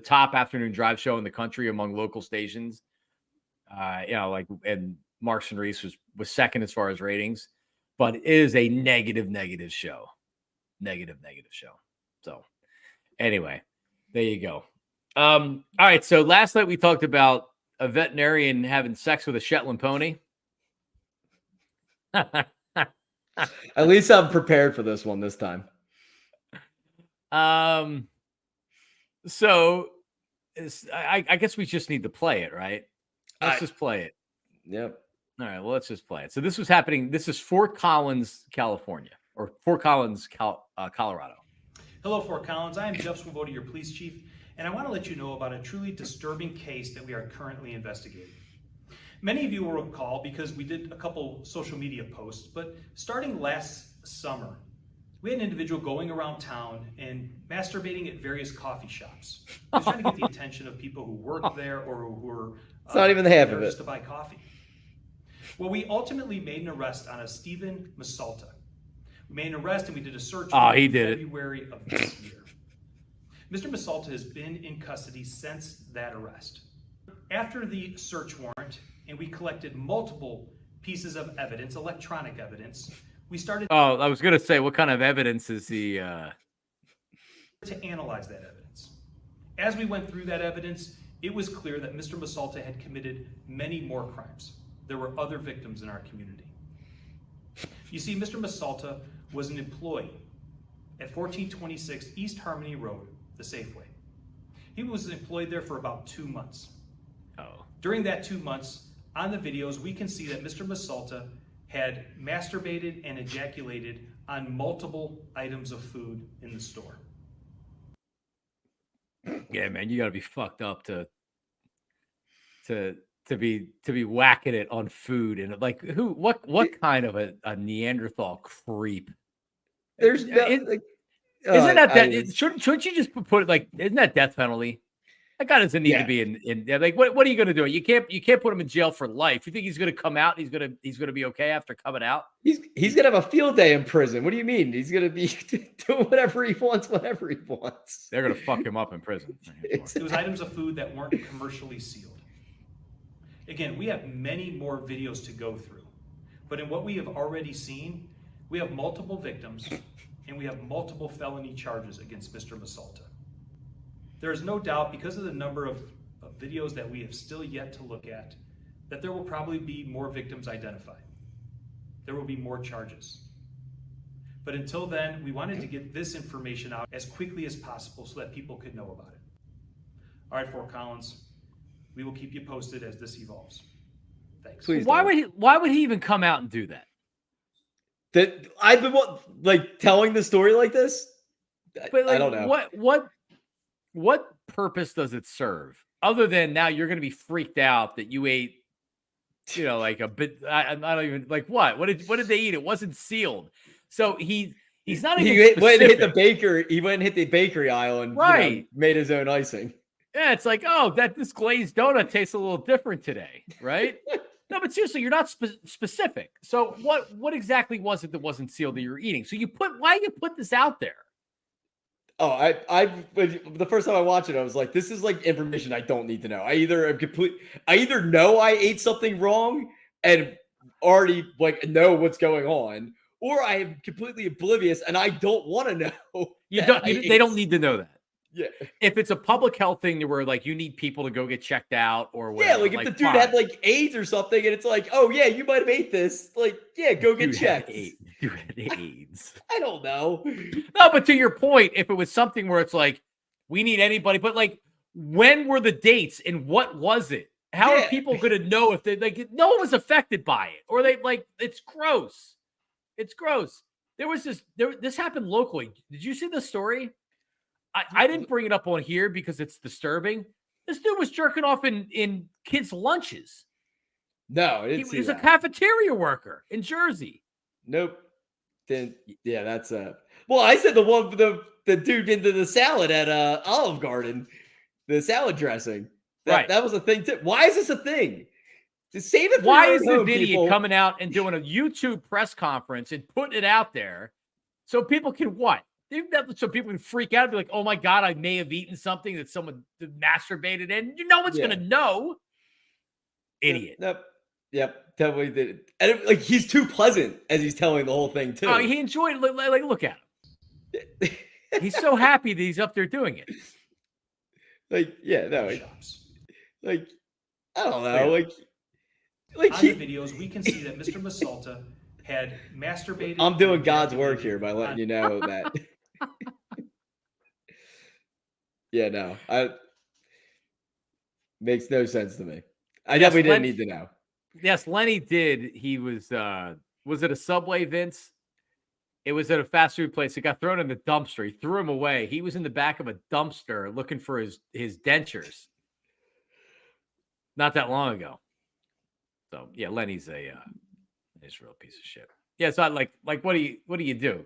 top afternoon drive show in the country among local stations. And Marks and Reese was second as far as ratings, but it is a negative show. Negative show. So anyway, there you go. All right. So last night we talked about a veterinarian having sex with a Shetland pony. At least I'm prepared for this one this time. So I guess we just need to play it, right? Let's just play it. Yep. All right. Well, let's just play it. So this was happening. This is Fort Collins, California, or Fort Collins, Colorado. Hello, Fort Collins. I am Jeff Swoboda, your police chief, and I want to let you know about a truly disturbing case that we are currently investigating. Many of you will recall because we did a couple social media posts, but starting last summer, we had an individual going around town and masturbating at various coffee shops. He was trying to get the attention of people who worked there or who were it's not even the half of it. Just to buy coffee. Well, we ultimately made an arrest on a Stephen Masalta. We made an arrest and we did a search in February of this year. Mr. Masalta has been in custody since that arrest. After the search warrant, and we collected multiple pieces of evidence, electronic evidence, we started I was going to say, what kind of evidence is he to analyze that evidence. As we went through that evidence, it was clear that Mr. Masalta had committed many more crimes. There were other victims in our community. You see, Mr. Masalta was an employee at 1426 East Harmony Road, the Safeway. He was employed there for about 2 months. During that 2 months, on the videos, we can see that Mr. Masalta had masturbated and ejaculated on multiple items of food in the store. Yeah, man, you got to be fucked up to be whacking it on food. And like, what kind of a Neanderthal creep? There's shouldn't you just put it like, isn't that death penalty? That guy doesn't need to be in like, what are you going to do? You can't put him in jail for life. You think he's going to come out? He's going to be okay after coming out? He's going to have a field day in prison. What do you mean? He's going to be doing whatever he wants, whenever he wants. They're going to fuck him up in prison. It was items of food that weren't commercially sealed. Again, we have many more videos to go through, but in what we have already seen, we have multiple victims and we have multiple felony charges against Mr. Masalta. There is no doubt, because of the number of videos that we have still yet to look at, that there will probably be more victims identified. There will be more charges. But until then, we wanted to get this information out as quickly as possible so that people could know about it. All right, Fort Collins, we will keep you posted as this evolves. Thanks. Please. Why would he even come out and do that? That I've been telling the story like this. But like, I don't know what purpose does it serve other than now you're going to be freaked out that you ate, like a bit. I don't even like what did they eat? It wasn't sealed, so he's not even. He went and hit the bakery. He went and hit the bakery aisle and made his own icing. Yeah, it's like, this glazed donut tastes a little different today, right? No, but seriously, you're not specific. So what exactly was it that wasn't sealed that you were eating? So why you put this out there? Oh, the first time I watched it, I was like, this is like information I don't need to know. I either know I ate something wrong and already like know what's going on, or I am completely oblivious and I don't want to know. They don't need to know that. Yeah. If it's a public health thing where like you need people to go get checked out or whatever. Yeah, like if the dude had like AIDS or something and it's like, oh yeah, you might have ate this. Like, yeah, go get checked. You had AIDS. I don't know. No, but to your point, if it was something where it's like, we need anybody, but like, when were the dates and what was it? How are people going to know if they like, no one was affected by it or they like, it's gross. It's gross. This happened locally. Did you see the story? I didn't bring it up on here because it's disturbing. This dude was jerking off in kids' lunches. No, he was a cafeteria worker in Jersey. Nope. Then yeah, that's well, I said the dude into the salad at Olive Garden, the salad dressing. That was a thing too. Why is this a thing? To save it. Why is this idiot coming out and doing a YouTube press conference and putting it out there so people can what? So people can freak out and be like, oh my God, I may have eaten something that someone masturbated in. No one's going to know. Idiot. Yep. Definitely did it. And like, he's too pleasant as he's telling the whole thing too. Oh, he enjoyed it. Like, look at him. He's so happy that he's up there doing it. Like, yeah, no. Like, I don't know. Like on the videos, we can see that Mr. Masalta had masturbated. I'm doing God's work here by letting you know that. Yeah, no, makes no sense to me. I definitely didn't need to know. Yes, Lenny did. He was it a Subway, Vince? It was at a fast food place. It got thrown in the dumpster. He threw him away. He was in the back of a dumpster looking for his dentures. Not that long ago. So yeah, Lenny's a real piece of shit. Yeah, it's not like what do you do?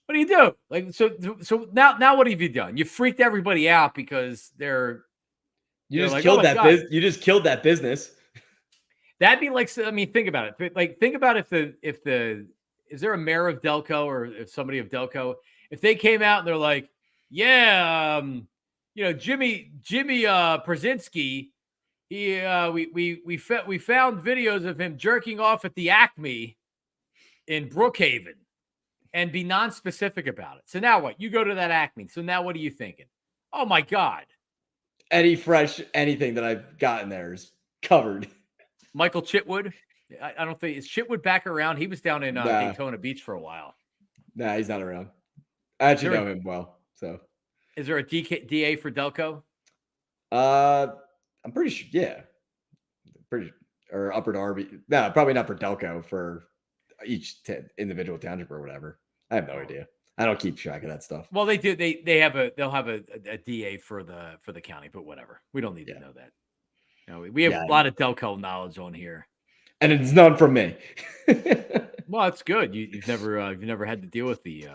What do you do? Like so now what have you done? You freaked everybody out because you just killed you just killed that business. That'd be like, I mean, think about it. Like, think about is there a mayor of Delco or if somebody of Delco, if they came out and they're like, yeah, Jimmy Brzezinski, we found videos of him jerking off at the Acme in Brookhaven, and be non-specific about it. So now what? You go to that Acme. So now what are you thinking? Oh my God. Anything that I've gotten there is covered. Michael Chitwood. I don't think is Chitwood back around. He was down in Daytona Beach for a while. Nah, he's not around. I actually know him well. So is there a DA for Delco? I'm pretty sure. Yeah. Or Upper Darby. No, probably not for Delco, for each individual township or whatever. I have no idea. I don't keep track of that stuff. Well, they do. They'll have a DA for the county, but whatever. We don't need to know that. We have a lot of Delco knowledge on here, and it's none from me. Well, it's good. You've never had to deal with the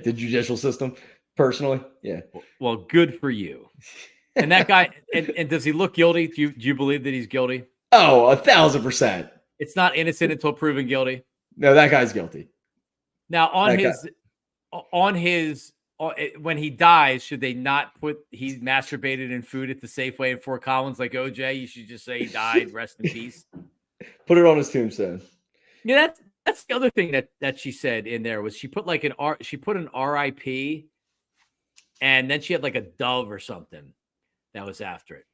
judicial system personally. Yeah. Well, good for you. And that guy, and does he look guilty? Do you believe that he's guilty? Oh, 1,000%. It's not innocent until proven guilty. No, that guy's guilty. Now, when he dies, should they not put he masturbated in food at the Safeway in Fort Collins like OJ? You should just say he died, rest in peace. Put it on his tombstone. Yeah, that's the other thing that she said in there was she put like an RIP, and then she had like a dove or something that was after it.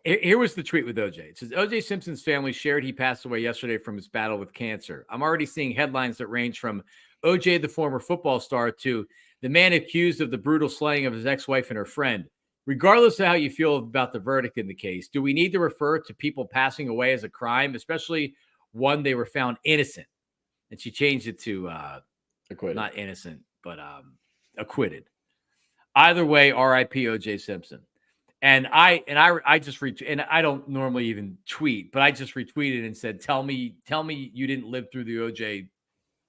Here was the tweet with OJ. It says, OJ Simpson's family shared he passed away yesterday from his battle with cancer. I'm already seeing headlines that range from OJ, the former football star, to the man accused of the brutal slaying of his ex-wife and her friend. Regardless of how you feel about the verdict in the case, do we need to refer to people passing away as a crime, especially one they were found innocent? And she changed it to acquitted. Not innocent, but acquitted. Either way, RIP OJ Simpson. And I just and I don't normally even tweet, but I just retweeted and said, tell me you didn't live through the OJ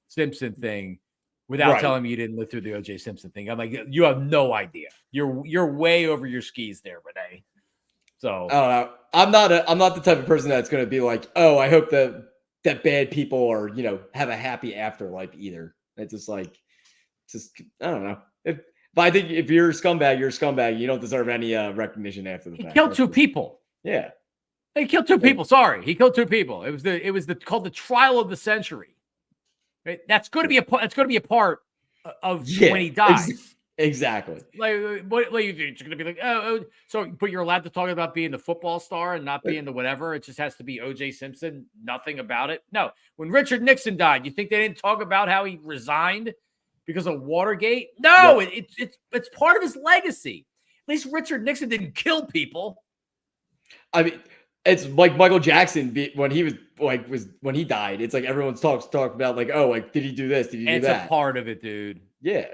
Simpson thing without telling me you didn't live through the OJ Simpson thing. I'm like, you have no idea. You're way over your skis there, Renee. So I don't know. I'm not the type of person that's going to be like, oh, I hope that bad people are, have a happy afterlife either. It's just like, I don't know. But I think if you're a scumbag, you're a scumbag. You don't deserve any recognition after the he fact. killed two people. Yeah. He killed two people. Sorry, he killed two people. It was called the trial of the century. Right? That's going to be a part of when he dies. Exactly. Like, what it's going to be like? Oh, so but you're allowed to talk about being the football star and not being the whatever. It just has to be OJ Simpson. Nothing about it. No. When Richard Nixon died, you think they didn't talk about how he resigned because of Watergate? No, it's part of his legacy. At least Richard Nixon didn't kill people. I mean, it's like Michael Jackson when he when he died. It's like everyone's talked about like, oh, like did he do this? Did he do that? It's a part of it, dude. Yeah,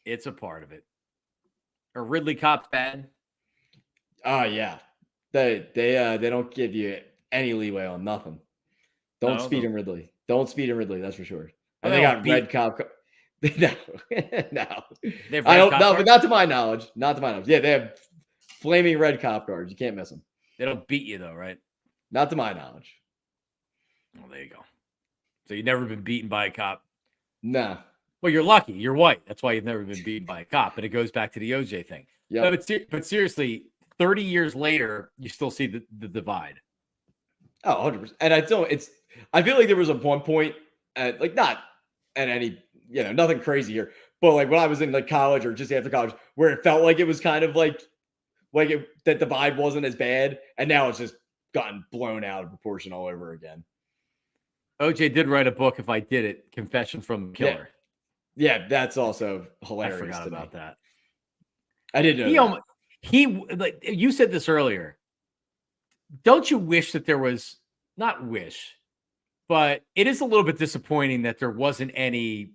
it's a part of it. Or Ridley Cobb's bad. Oh yeah, they don't give you any leeway on nothing. Don't speed him, Ridley. Don't speed him, Ridley. That's for sure. And they got red cop. No, I don't. No, but not to my knowledge. Not to my knowledge. Yeah, they have flaming red cop cards. You can't miss them. They don't beat you though, right? Not to my knowledge. Well, there you go. So you've never been beaten by a cop? No. Well, you're lucky. You're white. That's why you've never been beaten by a cop. But it goes back to the OJ thing. Yeah. But seriously, 30 years later, you still see the divide. Oh, 100%. And I feel like there was a one point at not at any, nothing crazy here, but like when I was in like college or just after college where it felt like it was kind of that the vibe wasn't as bad. And now it's just gotten blown out of proportion all over again. OJ did write a book, If I Did It, Confession from the Killer. Yeah, that's also hilarious. I forgot about that. I didn't know that. He like you said this earlier. Don't you wish that there was not wish, but it is a little bit disappointing that there wasn't any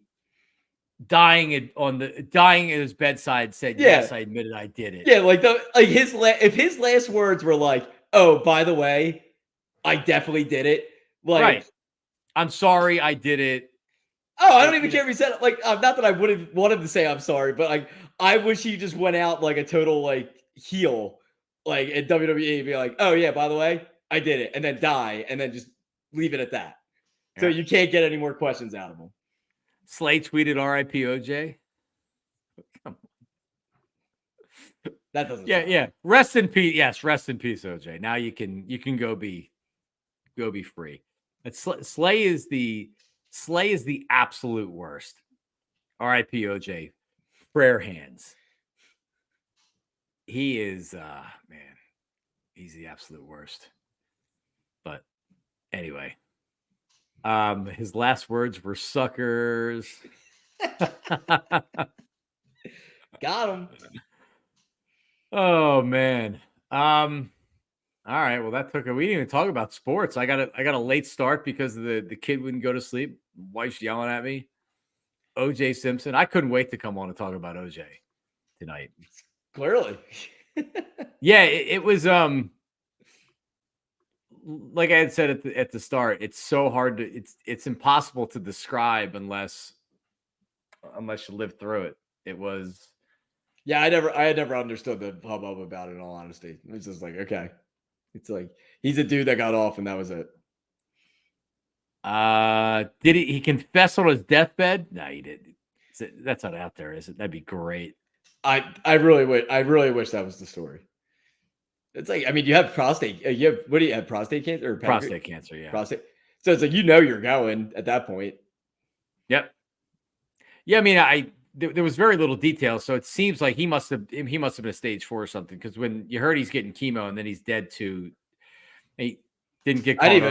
dying at his bedside said, yes, I admitted I did it. Yeah, if his last words were like, oh, by the way, I definitely did it. Like, right. I'm sorry, I did it. Oh, I don't even care if he said it. Like, not that I wouldn't want him to say I'm sorry, but like, I wish he just went out like a total heel, like at WWE, be like, oh yeah, by the way, I did it, and then die, and then just leave it at that. Yeah. So you can't get any more questions out of him. Slay tweeted R.I.P. OJ. Come on. That doesn't. Yeah. Rest in peace. Yes, rest in peace, OJ. Now you can go be free. But Slay is the absolute worst. R.I.P. OJ. Prayer hands. He is man. He's the absolute worst. But anyway. His last words were suckers. Got him. Oh man. All right. Well, that took we didn't even talk about sports. I got a late start because the kid wouldn't go to sleep. Wife's yelling at me. OJ Simpson. I couldn't wait to come on and talk about OJ tonight. Clearly. Yeah, it was like I had said at the start, it's so hard to it's impossible to describe unless you live through it. It was I had never understood the hubbub about it, in all honesty. It's just like, okay. It's like he's a dude that got off and that was it. Did he confess on his deathbed? No, he didn't. That's not out there, is it? That'd be great. I really wish that was the story. It's like, I mean, you have prostate. What do you have? Prostate cancer or prostate cancer? Yeah, prostate. So it's like you're going at that point. Yep. Yeah, I mean, there was very little detail, so it seems like he must have been a stage 4 or something. Because when you heard he's getting chemo and then he's dead too, he didn't get. I didn't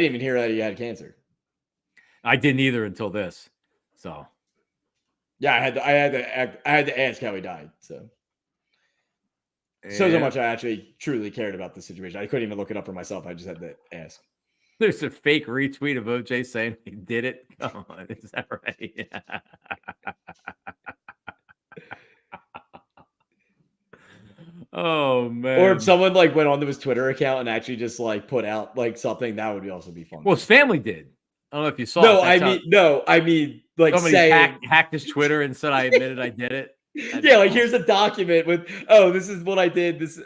even hear that he had cancer. I didn't either until this. So. Yeah, I had to ask how he died. So much I actually truly cared about the situation. I couldn't even look it up for myself. I just had to ask. There's a fake retweet of OJ saying he did it. Come on, is that right? Oh man! Or if someone went onto his Twitter account and actually just put out something, that would also be fun. Well, his family did. I don't know if you saw. I mean, somebody hacked his Twitter and said I admitted I did it. Yeah, like here's a document with, oh, this is what I did. This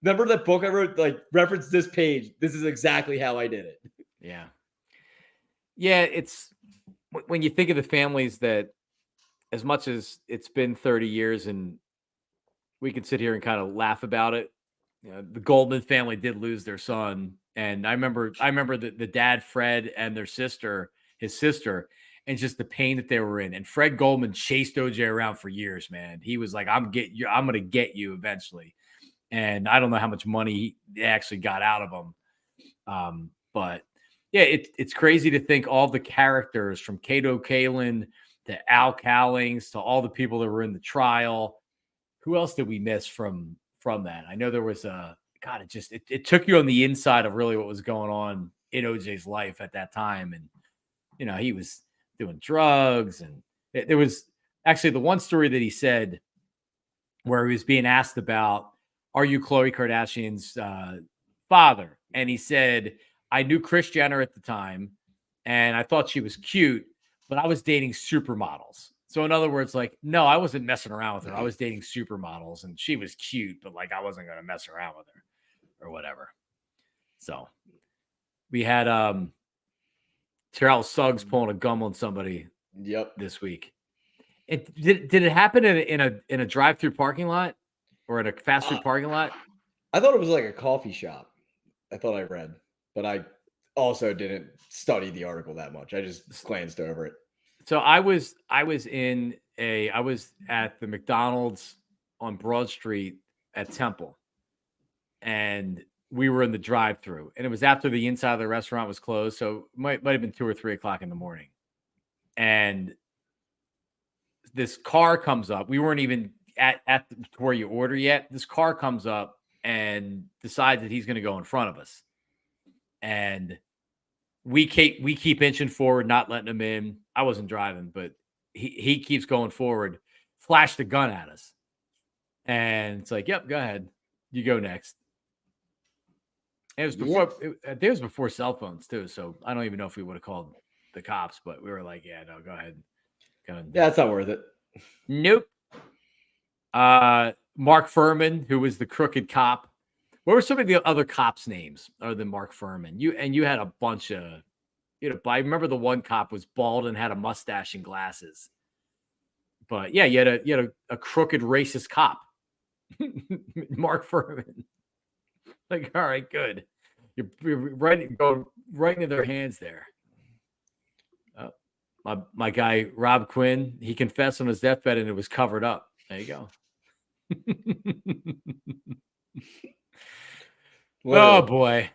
remember that book I wrote? Like reference this page. This is exactly how I did it. Yeah. Yeah, it's when you think of the families that, as much as it's been 30 years and we can sit here and kind of laugh about it, you know, the Goldman family did lose their son. And I remember the dad, Fred, and their sister, his sister, and just the pain that they were in. And Fred Goldman chased OJ around for years, man. He was like, I'm going to get you eventually. And I don't know how much money they actually got out of him. But yeah, it's crazy to think all the characters from Cato Kalin to Al Cowlings to all the people that were in the trial. Who else did we miss from that? I know there was God, it took you on the inside of really what was going on in OJ's life at that time. And, you know, he was doing drugs, and there was actually the one story that he said where he was being asked about, are you Khloe Kardashian's father? And he said, I knew Kris Jenner at the time, and I thought she was cute, but I was dating supermodels. So in other words, like, no, I wasn't messing around with her. I was dating supermodels, and she was cute, but like I wasn't going to mess around with her or whatever. So we had Terrell Suggs pulling a gum on somebody. Yep. This week. Did it happen in a drive-through parking lot or in a fast food parking lot? I thought it was like a coffee shop. I thought I read, but I also didn't study the article that much. I just glanced over it. So I was at the McDonald's on Broad Street at Temple, and we were in the drive-through, and it was after the inside of the restaurant was closed, so it might have been 2 or 3 o'clock in the morning, and this car comes up. We weren't even at where you order yet. This car comes up and decides that he's going to go in front of us, and we keep inching forward, not letting him in. I wasn't driving, but he keeps going forward, flashed a gun at us. And it's like, yep, go ahead. You go next. And it was before, it was before cell phones too. So I don't even know if we would have called the cops, but we were like, yeah, no, go ahead. Yeah, that's not worth it. Nope. Mark Furman, who was the crooked cop. What were some of the other cops' names other than Mark Furman? You had a bunch of, I remember the one cop was bald and had a mustache and glasses. But yeah, you had a crooked racist cop, Mark Furman. Like, all right, good. You're going right into their hands there. My guy Rob Quinn, he confessed on his deathbed and it was covered up. There you go. Oh boy.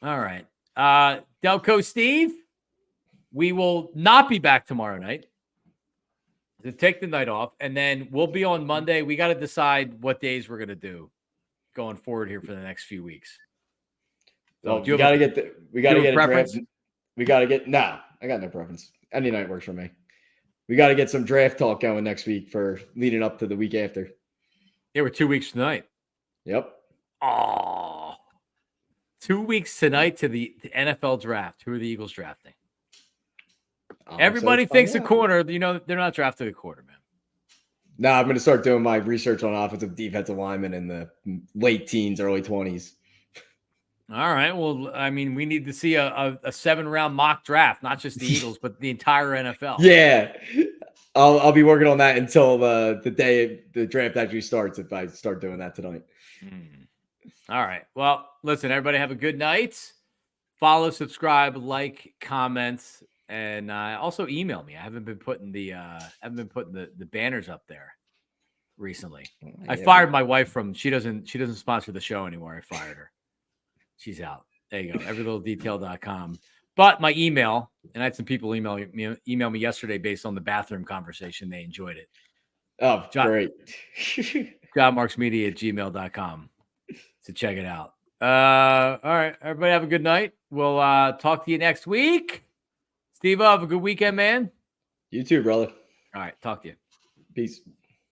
All right. Delco Steve, we will not be back tomorrow night to take the night off, and then we'll be on Monday. We got to decide what days we're going to do going forward here for the next few weeks. So we got to get a preference. No, I got no preference. Any night works for me. We got to get some draft talk going next week for leading up to the week after. Yeah, we're 2 weeks tonight. Yep. Oh, 2 weeks tonight to the NFL draft. Who are the Eagles drafting? Everybody thinks a corner. You know, they're not drafting a corner, man. No, I'm going to start doing my research on offensive, defensive linemen in the late teens, early 20s. All right. Well, I mean, we need to see a 7-round mock draft, not just the Eagles, but the entire NFL. Yeah. I'll be working on that until the day the draft actually starts, if I start doing that tonight. All right. Well, listen, everybody have a good night. Follow, subscribe, like, comments, and also email me. I haven't been putting the banners up there recently. I fired my wife from she doesn't sponsor the show anymore. I fired her. She's out. There you go. Everylittledetail.com. But my email, and I had some people email me yesterday based on the bathroom conversation. They enjoyed it. Oh, great. JohnMarksMedia@gmail.com. So check it out. All right. Everybody have a good night. We'll talk to you next week. Steve, have a good weekend, man. You too, brother. All right. Talk to you. Peace.